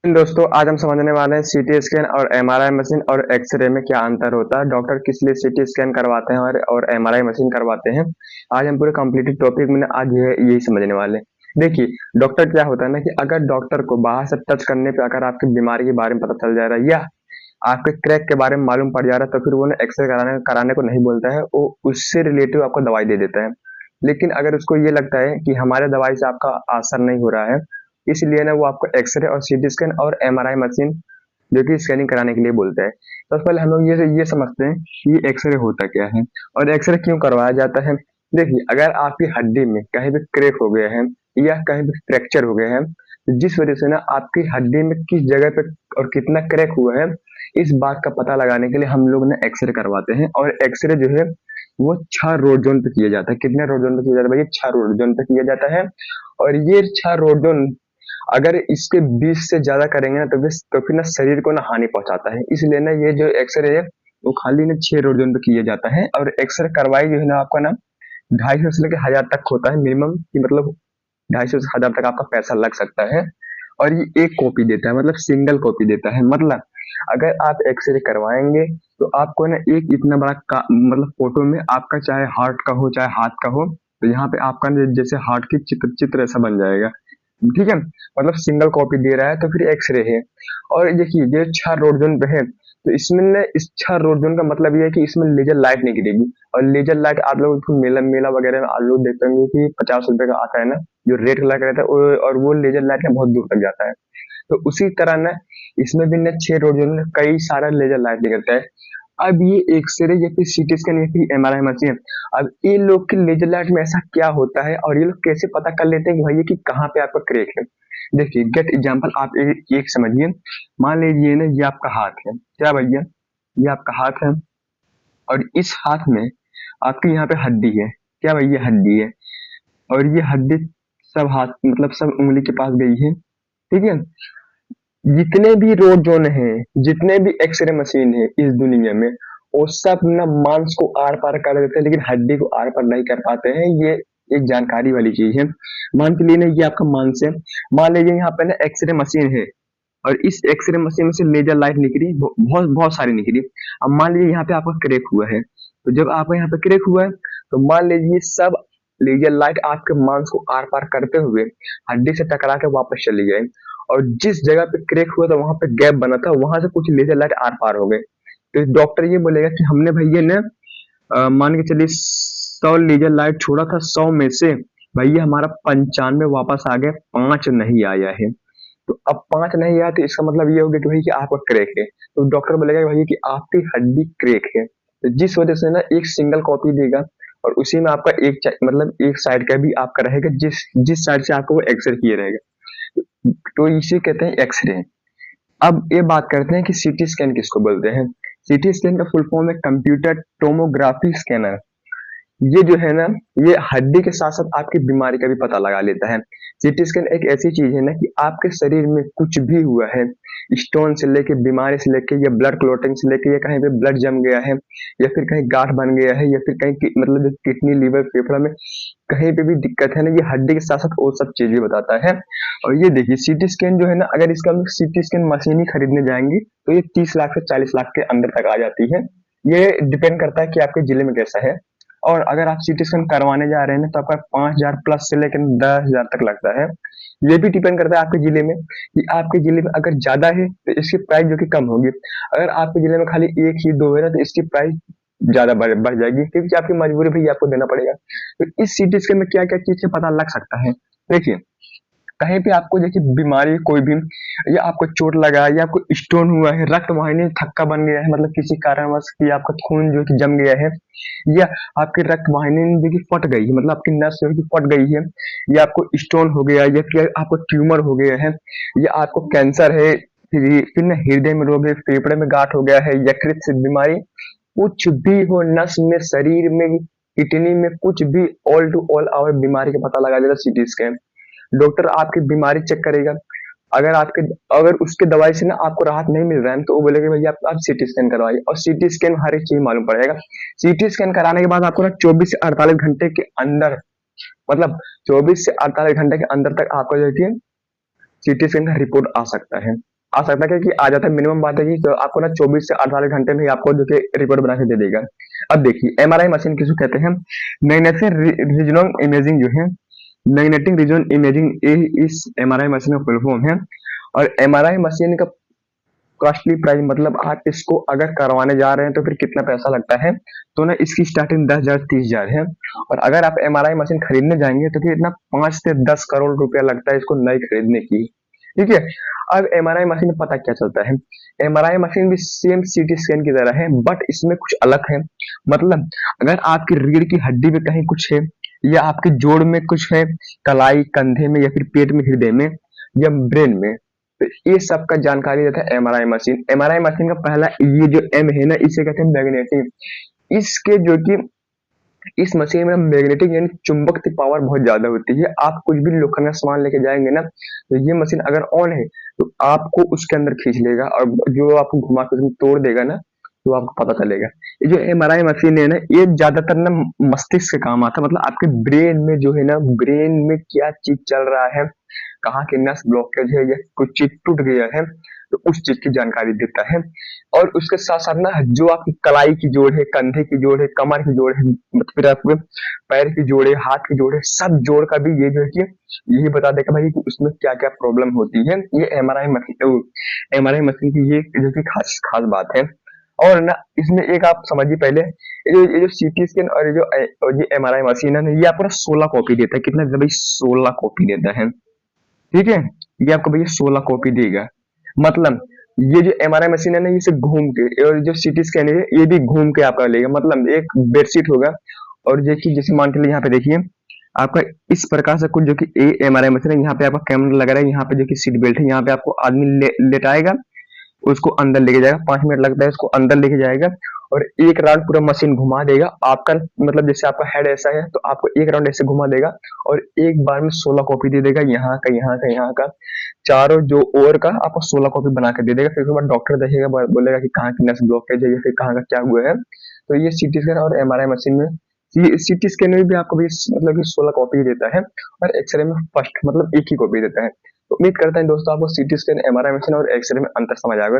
दोस्तों आज हम समझने वाले हैं सीटी स्कैन और एमआरआई मशीन और एक्सरे में क्या अंतर होता है। डॉक्टर किस लिए सीटी स्कैन करवाते हैं और एमआरआई मशीन करवाते हैं। आज हम पूरे कंप्लीटेड टॉपिक में आज यही समझने वाले हैं। देखिए, डॉक्टर क्या होता है ना कि अगर डॉक्टर को बाहर से टच करने पे अगर आपकी बीमारी के बारे में पता चल जा रहा है या आपके क्रैक के बारे में मालूम पड़ जा रहा है, तो फिर वो ना एक्सरे कराने को नहीं बोलता है, वो उससे रिलेटिव आपको दवाई दे देता है। लेकिन अगर उसको ये लगता है कि हमारे दवाई से आपका असर नहीं हो रहा है, इसलिए ना वो आपको एक्सरे और सीटी स्कैन और एमआरआई मशीन जो कि स्कैनिंग कराने के लिए बोलता है। तो पहले हम लोग ये समझते हैं कि एक्सरे होता क्या है और एक्सरे क्यों करवाया जाता है। देखिए, अगर आपकी हड्डी में कहीं भी क्रैक हो गया है या कहीं भी फ्रैक्चर हो गया है, तो जिस वजह से ना आपकी हड्डी में किस जगह पे और कितना क्रैक हुआ है, इस बात का पता लगाने के लिए हम लोग ना एक्सरे करवाते हैं। और एक्सरे जो है वो 6 रोड जोन पे किया जाता है। कितने रोड जोन पे किया जाता है भैया? 6 रोड जोन पे किया जाता है। और ये 6 रोड जोन अगर इसके 20 से ज्यादा करेंगे ना तो फिर ना शरीर को ना हानि पहुंचाता है। इसलिए ना ये जो एक्सरे है वो खाली ना 6 रोड जोन पे किया जाता है। और एक्सरे करवाई जो है ना आपका ना 250 से लेकर 1000 तक होता है मिनिमम, कि मतलब 250 से 1000 तक आपका पैसा लग सकता है। और ये एक कॉपी देता है, मतलब सिंगल कॉपी देता है। मतलब अगर आप एक्सरे करवाएंगे तो आपको ना एक इतना बड़ा मतलब फोटो में आपका चाहे हार्ट का हो चाहे हाथ का हो, तो यहाँ पे आपका जैसे हार्ट की चित्र चित्र ऐसा बन जाएगा। ठीक है, मतलब सिंगल कॉपी दे रहा है तो फिर एक्सरे है। और देखिए, ये 6 रोड जोन पे है, तो इसमें ना इस 6 रोड जोन का मतलब ये है कि इसमें लेजर लाइट नहीं गिरेगी। और लेजर लाइट आप लोग उसको मेला मेला वगैरह में आप लोग देखते होंगे कि 50 रुपए का आता है ना, जो रेड कलर का रहता है, और वो लेजर लाइट ना बहुत दूर तक जाता है। तो उसी तरह ना इसमें भी ना 6 रोड जोन में कई सारा लेजर लाइट निकलता है। अब ये एक्सरे या फिर सीटी स्कैन या फिर एमआरआई मशीन, अब ये लोग के लेजर लाइट में ऐसा क्या होता है और ये लोग कैसे पता कर लेते हैं कि भैया कि कहाँ पे आपका क्रैक है। देखिए, गेट एग्जांपल आप एक समझिए। मान लीजिए ना ये आपका हाथ है, क्या भैया? ये आपका हाथ है और इस हाथ में आपकी यहाँ पे हड्डी है, क्या भैया? हड्डी है। और ये हड्डी सब हाथ मतलब सब उंगली के पास गई है। ठीक है, जितने भी रोड जोन है, जितने भी एक्सरे मशीन है इस दुनिया में, वो सब ना मांस को आर पार कर देते हैं, लेकिन हड्डी को आर पार नहीं कर पाते हैं। ये एक जानकारी वाली चीज है। मान के लिए ना ये आपका मांस है। मान लीजिए यहाँ पे ना एक्सरे मशीन है और इस एक्सरे मशीन में से लेजर लाइट निकली, बहुत बहुत सारी निकली। अब मान लीजिए यहाँ पे आपका क्रैक हुआ है, तो जब आपका यहाँ पे क्रैक हुआ है तो मान लीजिए सब लेजर लाइट आपके मांस को आर पार करते हुए हड्डी से टकरा के वापस चली गए। और जिस जगह पे क्रैक हुआ था वहां पे गैप बना था, वहां से कुछ लेजर लाइट आर पार हो गए। तो डॉक्टर ये बोलेगा कि हमने भैया ने मान के चलिए 100 लेजर लाइट छोड़ा था, 100 में से भैया हमारा 95 वापस आ गए, 5 नहीं आया है। तो अब 5 नहीं आया तो इसका मतलब ये हो गया कि भाई कि आपका क्रैक है। तो डॉक्टर बोलेगा भाई कि आपकी हड्डी क्रैक है। तो जिस वजह से ना एक सिंगल कॉपी देगा और उसी में आपका मतलब एक साइड का भी आपका रहेगा, जिस जिस साइड से आपको वो एक्सरे किए रहेगा। तो इसे कहते हैं एक्सरे। अब ये बात करते हैं कि सीटी स्कैन किसको बोलते हैं। सीटी स्कैन का फुल फॉर्म है कंप्यूटर टोमोग्राफी स्कैनर। ये जो है ना, ये हड्डी के साथ साथ आपकी बीमारी का भी पता लगा लेता है। सीटी स्कैन एक ऐसी चीज है ना कि आपके शरीर में कुछ भी हुआ है, स्टोन से लेके बीमारी से लेके या ब्लड क्लोटिंग से लेके या कहीं पे ब्लड जम गया है या फिर कहीं गांठ बन गया है या फिर कहीं मतलब जो किडनी लीवर फेफड़ा में कहीं पे भी दिक्कत है ना, ये हड्डी के साथ साथ वो सब चीज भी बताता है। और ये देखिए, सीटी स्कैन जो है ना, अगर इसका हम सीटी स्कैन मशीन ही खरीदने जाएंगे तो ये 30 लाख से 40 लाख के अंदर तक आ जाती है। ये डिपेंड करता है कि आपके जिले में कैसा है। और अगर आप सीटी स्कैन करवाने जा रहे हैं ना तो आपका 5000 प्लस से लेकर 10,000 तक लगता है। ये भी डिपेंड करता है आपके जिले में, कि आपके जिले में अगर ज्यादा है तो इसकी प्राइस जो कि कम होगी। अगर आपके जिले में खाली एक ही दो है ना तो इसकी प्राइस ज्यादा बढ़ जाएगी, क्योंकि आपकी मजबूरी भी आपको देना पड़ेगा। तो इस सीटी स्कैन में क्या क्या चीज से पता लग सकता है। देखिए, कहीं पे आपको देखिए बीमारी कोई भी, या आपको चोट लगा है या आपको स्टोन हुआ है, रक्त वाहिनी थक्का बन गया है, मतलब किसी कारणवश कि आपका खून जो कि जम गया है, या आपकी रक्त वाहिनी जो कि फट गई है, मतलब आपकी नस जो कि फट गई है, या आपको स्टोन हो गया या फिर आपको ट्यूमर हो गया है, या आपको कैंसर है, फिर ना हृदय में रोग है, फेफड़े में गांठ हो गया है, यकृत से बीमारी, कुछ भी हो नस में, शरीर में, किडनी में, कुछ भी ऑल टू ऑल आवर बीमारी का पता लगा देगा सीटी स्कैन। डॉक्टर आपकी बीमारी चेक करेगा। अगर उसके दवाई से ना आपको राहत नहीं मिल रहा है तो वो बोलेगा भैया आप सीटी स्कैन करवाइए, और सीटी स्कैन हर एक चीज मालूम पड़ेगा। सीटी स्कैन कराने के बाद आपको ना 24 से 48 घंटे के अंदर, मतलब 24 से 48 घंटे के अंदर तक आपको जो है सीटी स्कैन का रिपोर्ट आ सकता है। आ सकता है कि आ जाता है, मिनिमम बात है कि तो आपको ना 24 से 48 घंटे में ही आपको जो कि रिपोर्ट बना के दे देगा। अब देखिए एमआरआई मशीन किसको कहते हैं? मैग्नेटिक रीजनल इमेजिंग जो है, मैग्नेटिक रीजनल इमेजिंग ये इस एमआरआई मशीन का फुल फॉर्म है। और एमआरआई मशीन का कॉस्टली प्राइस मतलब आप इसको अगर करवाने जा रहे हैं तो फिर कितना पैसा लगता है, तो ना इसकी स्टार्टिंग 10,000 30,000 है। और अगर आप एमआरआई मशीन खरीदने जाएंगे तो फिर इतना 5 से 10 करोड़ रुपया लगता है इसको नई खरीदने की। ठीक है। अब एमआरआई मशीन में पता क्या चलता है, एमआरआई मशीन भी सेम सीटी स्कैन की तरह है, बट इसमें कुछ अलग है। मतलब अगर आपकी रीढ़ की हड्डी में कहीं कुछ है, या आपके जोड़ में कुछ है, कलाई कंधे में, या फिर पेट में, हृदय में, या ब्रेन में, तो ये सब का जानकारी देता है एमआरआई मशीन। एमआरआई मशीन का पहला ये जो एम है ना, इसे कहते हैं मैग्नेटिक। इसके जो कि इस मशीन में मैग्नेटिक यानी चुंबक की पावर बहुत ज्यादा होती है। आप कुछ भी लोखंड का सामान लेके जाएंगे ना, तो ये मशीन अगर ऑन है तो आपको उसके अंदर खींच लेगा, और जो आपको घुमा के उसमें तोड़ देगा ना, तो आपको पता चलेगा। ये जो एमआरआई मशीन है ना, ये ज्यादातर ना मस्तिष्क से काम आता है। मतलब आपके ब्रेन में जो है ना, ब्रेन में क्या चीज चल रहा है, कहाँ की नस ब्लॉकेज है, या कुछ चीज टूट गया है, तो उस चीज की जानकारी देता है। और उसके साथ साथ ना जो आपकी कलाई की जोड़ है, कंधे की जोड़ है, कमर की जोड़ है, मतलब फिर आपके पैर की जोड़ है, हाथ की जोड़ है, सब जोड़ का भी ये जो है कि यही बता देगा भाई कि उसमें क्या क्या प्रॉब्लम होती है। ये एमआरआई मशीन की ये जो कि खास खास बात है। और ना इसमें एक आप समझिए पहले, ये जो सीटी स्कैन और ये एमआरआई मशीन है ना, ये आपको ना 16 कॉपी देता है। कितना देता है भाई? 16 कॉपी देता है। ठीक है। ये आपको भैया 16 कॉपी देगा। मतलब ये जो एमआरआई मशीन है ना, ये सिर्फ घूम के, और जो सीटी स्कैन है ये भी घूम के आपका लेगा। मतलब एक बेडशीट होगा, और देखिए जैसे मान के लिए यहाँ पे देखिए आपका इस प्रकार से कुछ जो कि एमआरआई मशीन है, यहाँ पे आपका कैमरा लगा रहा है, यहाँ पे जो कि सीट बेल्ट है, यहाँ पे आपको आदमी लेटाएगा, उसको अंदर लेके जाएगा, 5 मिनट लगता है उसको अंदर लेके जाएगा, और एक राउंड पूरा मशीन घुमा देगा आपका। मतलब जैसे आपका हेड ऐसा है तो आपको एक राउंड ऐसे घुमा देगा, और एक बार में 16 कॉपी दे देगा, यहाँ का, यहाँ का, यहाँ का, चारों जो ओर का आपको 16 कॉपी बना के दे देगा। फिर उसके बाद डॉक्टर देखेगा, बोलेगा कि कहाँ की नस ब्लॉकेज है, या फिर कहाँ का क्या हुआ है। तो ये सीटी स्कैन और एमआरआई मशीन में, सीटी स्कैन में भी आपको भी मतलब कि 16 कॉपी देता है, और एक्सरे में फर्स्ट मतलब एक ही कॉपी देता है। तो उम्मीद करता है दोस्तों आपको सीटी स्कैन, एमआरआई मशीन और एक्सरे में अंतर समझ आ गया।